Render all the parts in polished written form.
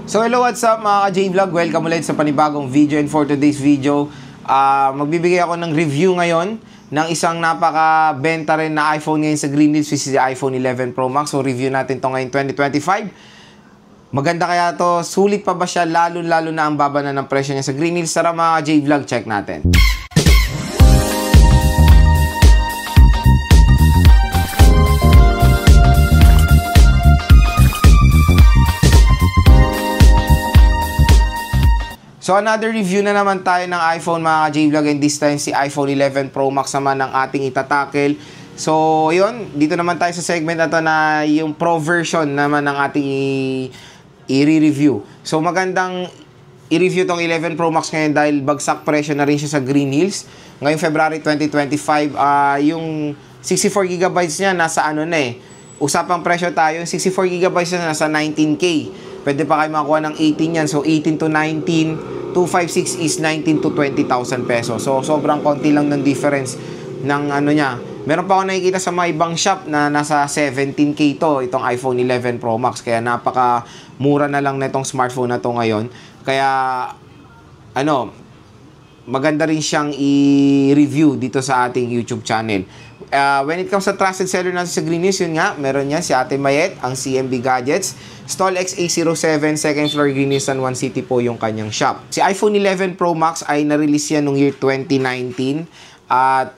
So hello, what's up mga ka-J-Vlog? Welcome ulit sa panibagong video, and for today's video, magbibigay ako ng review ngayon ng isang napaka-benta rin na iPhone ngayon sa Green Hills, which is the iPhone 11 Pro Max. So review natin to ngayon 2025. Maganda kaya to? Sulit pa ba siya? Lalo na ang baba na ng presyo niya sa Green Hills. Tara mga ka-J-Vlog, check natin. So another review na naman tayo ng iPhone mga ka-J-Vlog, and this time si iPhone 11 Pro Max naman ang ating itatakel. So yun, dito naman tayo sa segment na to na yung Pro version naman ng ating i-review. So magandang i-review tong 11 Pro Max ngayon dahil bagsak presyo na rin siya sa Green Hills. Ngayong February 2025, yung 64GB niya nasa ano na eh. Usapang presyo tayo, yung 64GB niya nasa 19K. Pwede pa kayo makuha ng 18 yan. So 18 to 19, 256 is 19 to 20,000 pesos. So sobrang konti lang ng difference ng ano niya. Meron pa ako nakikita sa mga ibang shop na nasa 17K to, itong iPhone 11 Pro Max. Kaya napaka mura na lang na itong smartphone na to ngayon. Kaya ano, maganda rin siyang i-review dito sa ating YouTube channel. When it comes sa trusted seller natin sa Green Hills, yun nga, meron yan si Ate Mayet, ang CMB Gadgets. Stall XA07, second floor, Green Hills, San Juan City po yung kanyang shop. Si iPhone 11 Pro Max ay na-release yan noong year 2019. At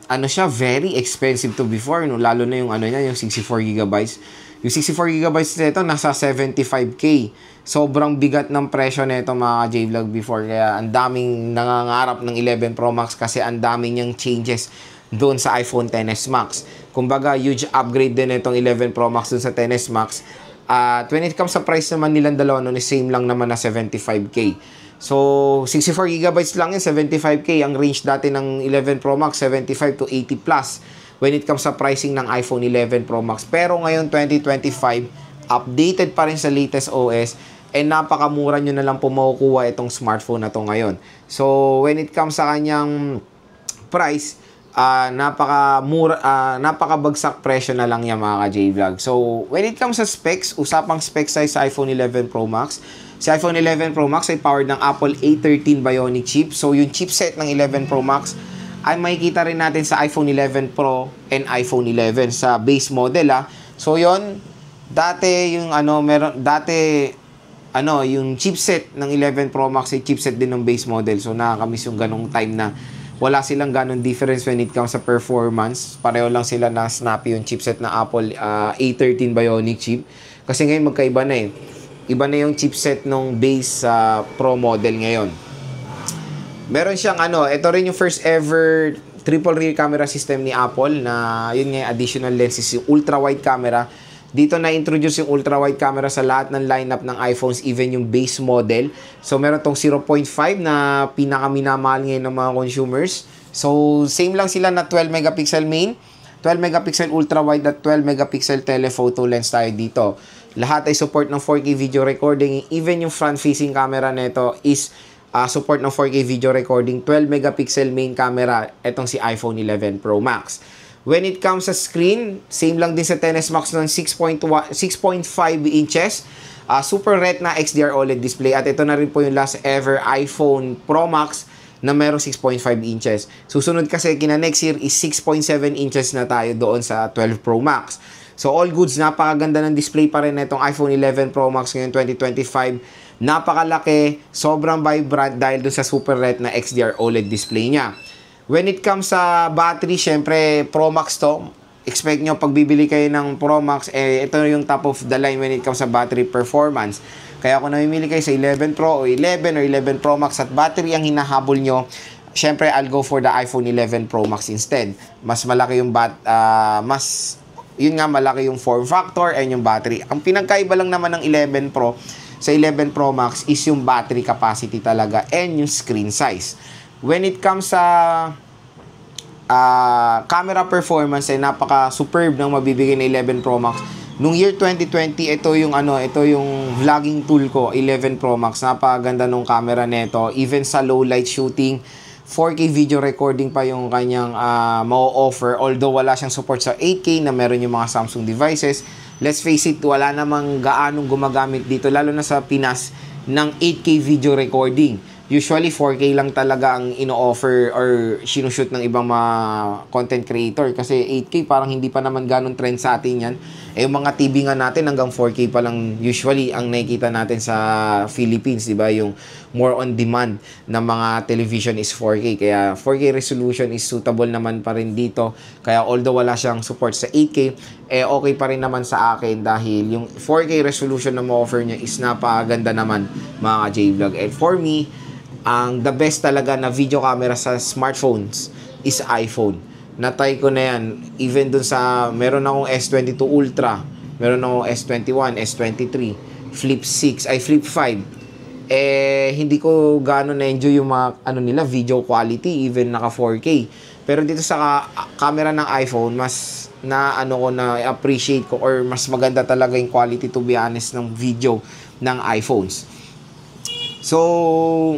ano siya, very expensive to before, no? Lalo na yung ano niya, yung 64GB. Yung 64GB nito nasa 75K. Sobrang bigat ng presyo nito mga J-Vlog before. Kaya ang daming nangangarap ng 11 Pro Max kasi ang daming niyang changes doon sa iPhone XS Max. Kumbaga, huge upgrade din itong 11 Pro Max doon sa XS Max. At when it comes sa price naman nilang dalawa, no, same lang naman na 75K. So, 64GB lang yun, 75K. Ang range dati ng 11 Pro Max, 75 to 80 plus. When it comes sa pricing ng iPhone 11 Pro Max. Pero ngayon, 2025, updated pa rin sa latest OS. And napakamura nyo na lang po makukuha itong smartphone na to ngayon. So, when it comes sa kanyang price, napakabagsak presyo na lang yan mga ka-J-Vlog. So, when it comes sa specs, usapang specs size sa iPhone 11 Pro Max. Si iPhone 11 Pro Max ay powered ng Apple A13 Bionic chip. So, yung chipset ng 11 Pro Max ay makikita rin natin sa iPhone 11 Pro and iPhone 11 sa base model So, yon dati yung yung chipset ng 11 Pro Max ay chipset din ng base model. So, nakakamiss yung ganong time na wala silang ganong difference when it comes sa performance. Pareho lang sila na snappy yung chipset na Apple A13 Bionic chip. Kasi ngayon magkaiba na eh. Iba na yung chipset nung base Pro model ngayon. Meron siyang ito rin yung first ever triple rear camera system ni Apple na yun nga additional lenses, yung ultra wide camera. Dito na-introduce yung ultra-wide camera sa lahat ng lineup ng iPhones, even yung base model. So, meron tong 0.5 na pinakaminamahal ngayon ng mga consumers. So, same lang sila na 12 megapixel main, 12 megapixel ultra-wide at 12 megapixel telephoto lens tayo dito. Lahat ay support ng 4K video recording. Even yung front-facing camera nito is support ng 4K video recording. 12 megapixel main camera, etong si iPhone 11 Pro Max. When it comes sa screen, same lang din sa XS Max noon, 6.5 inches. Super Retina XDR OLED display. At ito na rin po yung last ever iPhone Pro Max na merong 6.5 inches. Susunod kasi kina next year is 6.7 inches na tayo doon sa 12 Pro Max. So all goods, napakaganda ng display pa rin na itong iPhone 11 Pro Max ngayon 2025. Napakalaki, sobrang vibrant dahil doon sa Super Retina XDR OLED display niya. When it comes sa battery, syempre Pro Max to. Expect nyo pag bibili kayo ng Pro Max, ito yung top of the line when it comes sa battery performance. Kaya kung namimili kayo sa 11 Pro o 11 or 11 Pro Max at battery ang hinahabol nyo, syempre I'll go for the iPhone 11 Pro Max instead. Mas malaki yung malaki yung form factor and yung battery. Ang pinagkaiba lang naman ng 11 Pro sa 11 Pro Max is yung battery capacity talaga and yung screen size. When it comes sa camera performance ay napaka-superb ng mabibigay na 11 Pro Max. Nung year 2020, ito yung vlogging tool ko, 11 Pro Max. Napakaganda nung camera nito. Even sa low light shooting, 4K video recording pa yung kanyang ma-offer. Although wala siyang support sa 8K na meron yung mga Samsung devices. let's face it, wala namang gaanong gumagamit dito, lalo na sa Pinas, ng 8K video recording. Usually, 4K lang talaga ang ino-offer or sinushoot ng ibang mga content creator. Kasi 8K parang hindi pa naman ganun trend sa atin yan. Eh, yung mga TV nga natin hanggang 4K pa lang usually ang nakikita natin sa Philippines, di ba? Yung more on demand na mga television is 4K. Kaya 4K resolution is suitable naman pa rin dito. Kaya although wala siyang support sa 8K, eh okay pa rin naman sa akin dahil yung 4K resolution na mo-offer niya is napakaganda naman mga J-Vlog. And for me, ang the best talaga na video camera sa smartphones is iPhone. Natry ko na yan. Even dun sa, meron akong S22 Ultra, meron akong S21, S23, Flip 6, ay Flip 5. Eh, hindi ko gaano na-enjoy yung mga, nila, video quality, even naka 4K. Pero dito sa camera ng iPhone, mas ko na appreciate ko or mas maganda talaga yung quality, to be honest, ng video ng iPhones. So,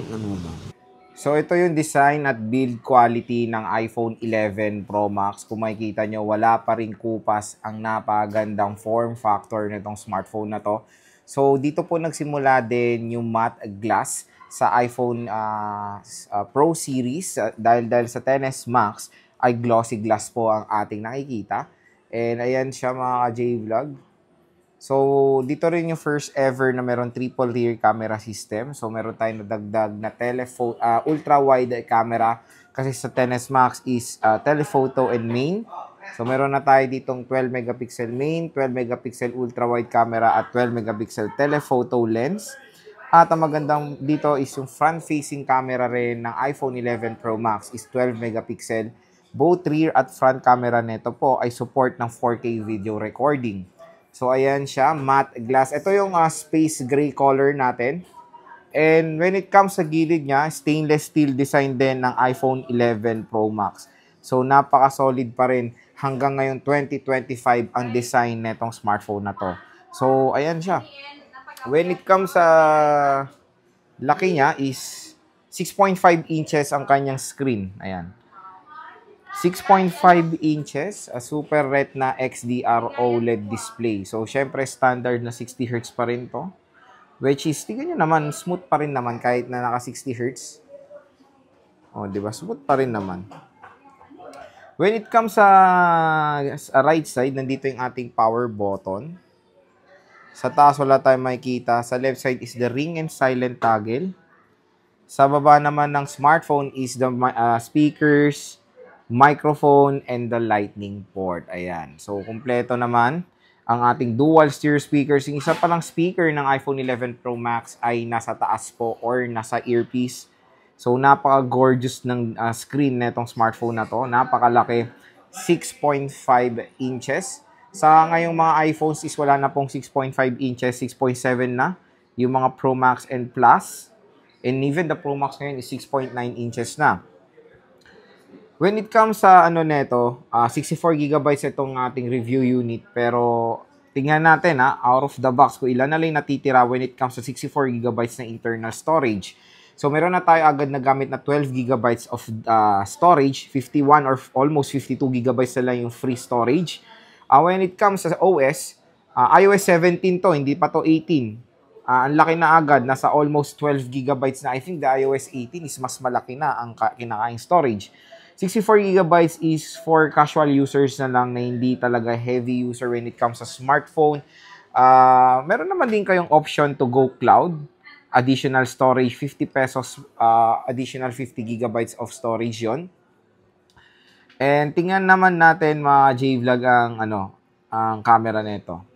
ito yung design at build quality ng iPhone 11 Pro Max. Kung makikita nyo, wala pa rin kupas ang napagandang form factor nitong smartphone na to. So, dito po nagsimula din yung matte glass sa iPhone Pro Series. Dahil sa XS Max ay glossy glass po ang ating nakikita. And ayan siya mga J-Vlog. So, dito rin yung first ever na meron triple rear camera system. So, meron tayong nadagdag na ultra-wide camera kasi sa XS Max is telephoto and main. So, meron na tayo ditong 12 megapixel main, 12 megapixel ultra-wide camera at 12 megapixel telephoto lens. At ang magandang dito is yung front-facing camera rin ng iPhone 11 Pro Max is 12 megapixel. Both rear at front camera nito po ay support ng 4K video recording. So, ayan siya, matte glass. Ito yung space gray color natin. And when it comes sa gilid niya, stainless steel design din ng iPhone 11 Pro Max. So, napaka-solid pa rin hanggang ngayon 2025 ang design netong smartphone na to. So, ayan siya. When it comes sa laki niya is 6.5 inches ang kanyang screen. Ayan. 6.5 inches, a Super Retina XDR OLED display. So, syempre, standard na 60 Hz pa rin to. Which is, tingnan nyo naman, smooth pa rin naman kahit na naka 60 Hz. O, diba? Smooth pa rin naman. When it comes sa right side, nandito yung ating power button. Sa taas, wala tayong makikita. Sa left side is the ring and silent toggle. Sa baba naman ng smartphone is the speakers, microphone, and the lightning port. Ayan. So, kumpleto naman ang ating dual stereo speakers. Yung isa palang speaker ng iPhone 11 Pro Max ay nasa taas po or nasa earpiece. So, napaka-gorgeous ng screen netong smartphone na to. Napakalaki. 6.5 inches. Sa ngayong mga iPhones is wala na pong 6.5 inches, 6.7 na. Yung mga Pro Max and Plus. And even the Pro Max ngayon is 6.9 inches na. When it comes sa neto, 64GB itong ating review unit. Pero tingnan natin out of the box kung ilan na lang natitira when it comes sa 64GB na internal storage. So meron na tayo agad na gamit na 12GB of storage, 51 or almost 52GB na lang yung free storage. When it comes sa OS, iOS 17 to, hindi pa to 18. Ang laki na agad, nasa almost 12GB na. I think the iOS 18 is mas malaki na ang kinakaing storage. 64GB is for casual users na lang na hindi talaga heavy user when it comes sa smartphone. Meron naman din kayong option to go cloud. Additional storage, 50 pesos, additional 50GB of storage yon. And tingnan naman natin mga J-Vlog ang camera nito.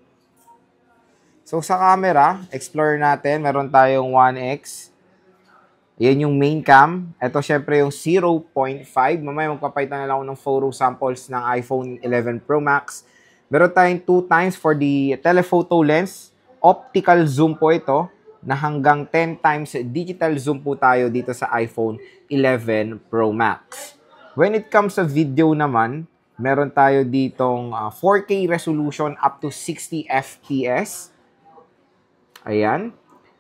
So sa camera, explore natin, meron tayong 1x. Yan yung main cam. Ito syempre yung 0.5. Mamaya magpapalitan na lang ako ng photo samples ng iPhone 11 Pro Max. Meron tayong 2x for the telephoto lens. Optical zoom po ito na hanggang 10 times digital zoom po tayo dito sa iPhone 11 Pro Max. When it comes sa video naman, meron tayo ditong 4K resolution up to 60 FPS. Ayan.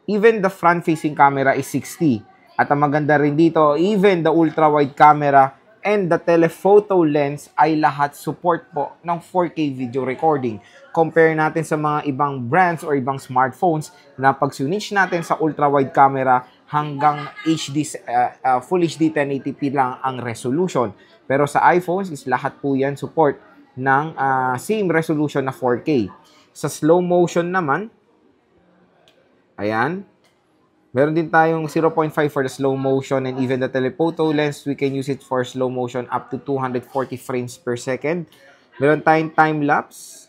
Even the front-facing camera is 60. At ang maganda rin dito, even the ultra-wide camera And the telephoto lens ay lahat support po ng 4K video recording. Compare natin sa mga ibang brands or ibang smartphones na pag switch natin sa ultra-wide camera hanggang Full HD 1080p lang ang resolution. Pero sa iPhones is lahat po yan support ng same resolution na 4K. Sa slow motion naman, ayan, meron din tayong 0.5 for the slow motion, and even the telephoto lens, we can use it for slow motion up to 240 frames per second. Meron tayong time-lapse.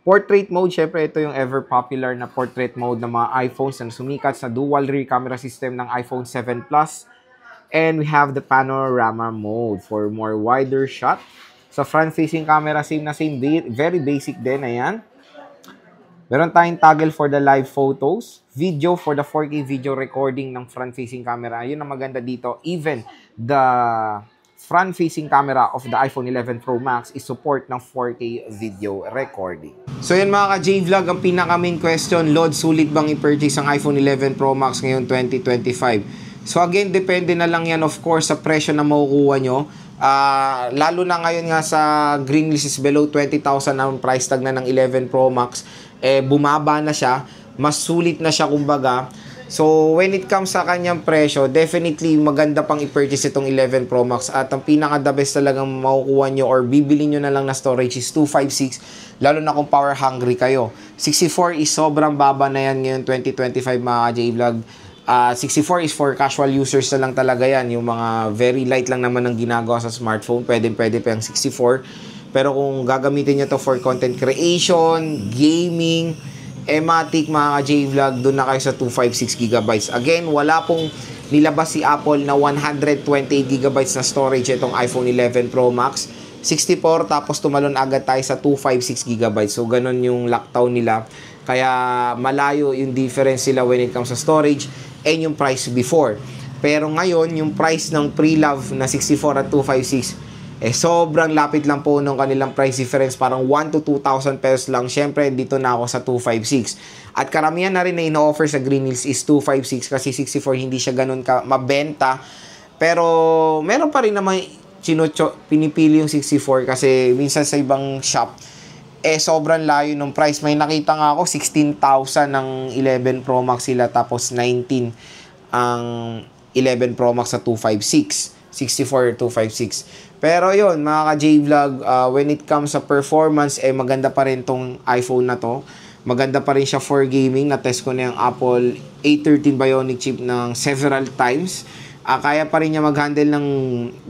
Portrait mode, syempre ito yung ever popular na portrait mode ng mga iPhones na sumikat sa dual rear camera system ng iPhone 7 Plus. And we have the panorama mode for more wider shot. Sa front-facing camera, same na same, very basic din, ayan. Meron tayong toggle for the live photos, video for the 4K video recording ng front-facing camera. Yun ang maganda dito. Even the front-facing camera of the iPhone 11 Pro Max is support ng 4K video recording. So yun mga ka-J-Vlog, ang pinaka-main question, Lord, sulit bang i-purchase ang iPhone 11 Pro Max ngayon 2025? So again, depende na lang yan of course sa presyo na makukuha nyo. Lalo na ngayon nga sa green list is below 20,000 ang price tag na ng 11 Pro Max. Bumaba na siya, mas sulit na siya kumbaga. So, when it comes sa kanyang presyo, definitely maganda pang i-purchase itong 11 Pro Max. At ang pinaka-the best talagang makukuha nyo or bibili nyo na lang na storage is 256, lalo na kung power hungry kayo. 64 is sobrang baba na yan ngayon 2025 mga J-Vlog. 64 is for casual users na lang talaga yan. Yung mga very light lang naman ang ginagawa sa smartphone, pwede pa yung 64. Pero kung gagamitin nyo to for content creation, gaming, ematic, mga J-Vlog, doon na kayo sa 256GB. Again, wala pong nilabas si Apple na 128GB na storage itong iPhone 11 Pro Max. 64, tapos tumalon agad tayo sa 256GB. So, ganun yung lockdown nila. Kaya malayo yung difference sila when it comes sa storage and yung price before. Pero ngayon, yung price ng pre-love na 64 at 256, sobrang lapit lang po nung kanilang price difference. Parang 1 to 2,000 pesos lang. Siyempre, dito na ako sa 256. At karamihan na rin na ino-offer sa Green Hills is 256 kasi 64 hindi siya ganun ka mabenta. Pero, meron pa rin naman pinipili yung 64 kasi minsan sa ibang shop, sobrang layo ng price. May nakita nga ako, 16,000 ng 11 Pro Max sila, tapos 19 ang 11 Pro Max sa 256. 64 256. Pero yun, mga ka-J-Vlog, when it comes sa performance, maganda pa rin tong iPhone na to. Maganda pa rin siya for gaming. Na-test ko na yung Apple A13 Bionic chip ng several times. Kaya pa rin niya mag-handle ng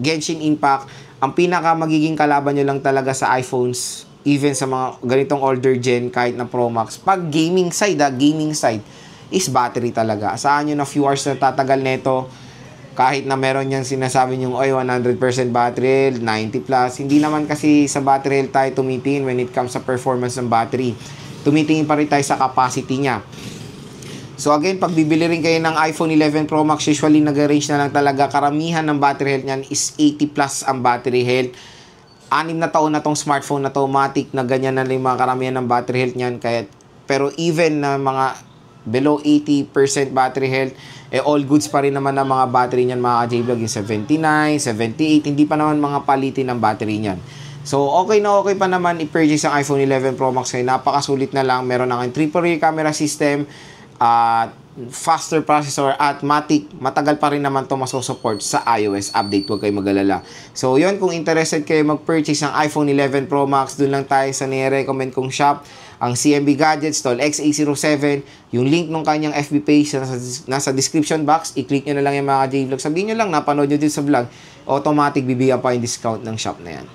Genshin Impact. Ang pinaka magiging kalaban nyo lang talaga sa iPhones, even sa mga ganitong older gen, kahit na Pro Max, pag gaming side, is battery talaga. Saan yun na few hours na tatagal neto, kahit na meron niyang sinasabi yung 100% battery health, 90 plus. Hindi naman kasi sa battery health tayo tumitingin when it comes sa performance ng battery. Tumitingin pa rin tayo sa capacity niya. So again, pag bibili rin kayo ng iPhone 11 Pro Max, usually nag-range na lang talaga. Karamihan ng battery health niyan is 80 plus ang battery health. 6 na taon na tong smartphone na to, matic na ganyan na lang mga karamihan ng battery health niyan. Pero even na mga below 80% battery health, all goods pa rin naman ng mga battery niyan, mga J-Vlog, yung 79, 78, hindi pa naman mga palitin ng battery niyan. So, okay na okay pa naman i-purchase ang iPhone 11 Pro Max ngayon. Napakasulit na lang. Meron na kang triple rear camera system, faster processor, at matic. Matagal pa rin naman to masusupport sa iOS update. Huwag kayo mag-alala. So, yun, kung interested kayo mag-purchase ng iPhone 11 Pro Max, dun lang tayo sa nire-recommend kong shop, ang CMB Gadgets, Tol X807. Yung link ng kanyang FB page nasa description box. I-click nyo na lang yung mga J-Vlog. Sabihin nyo lang, napanood nyo din sa vlog, automatic bibigyan pa yung discount ng shop na yan.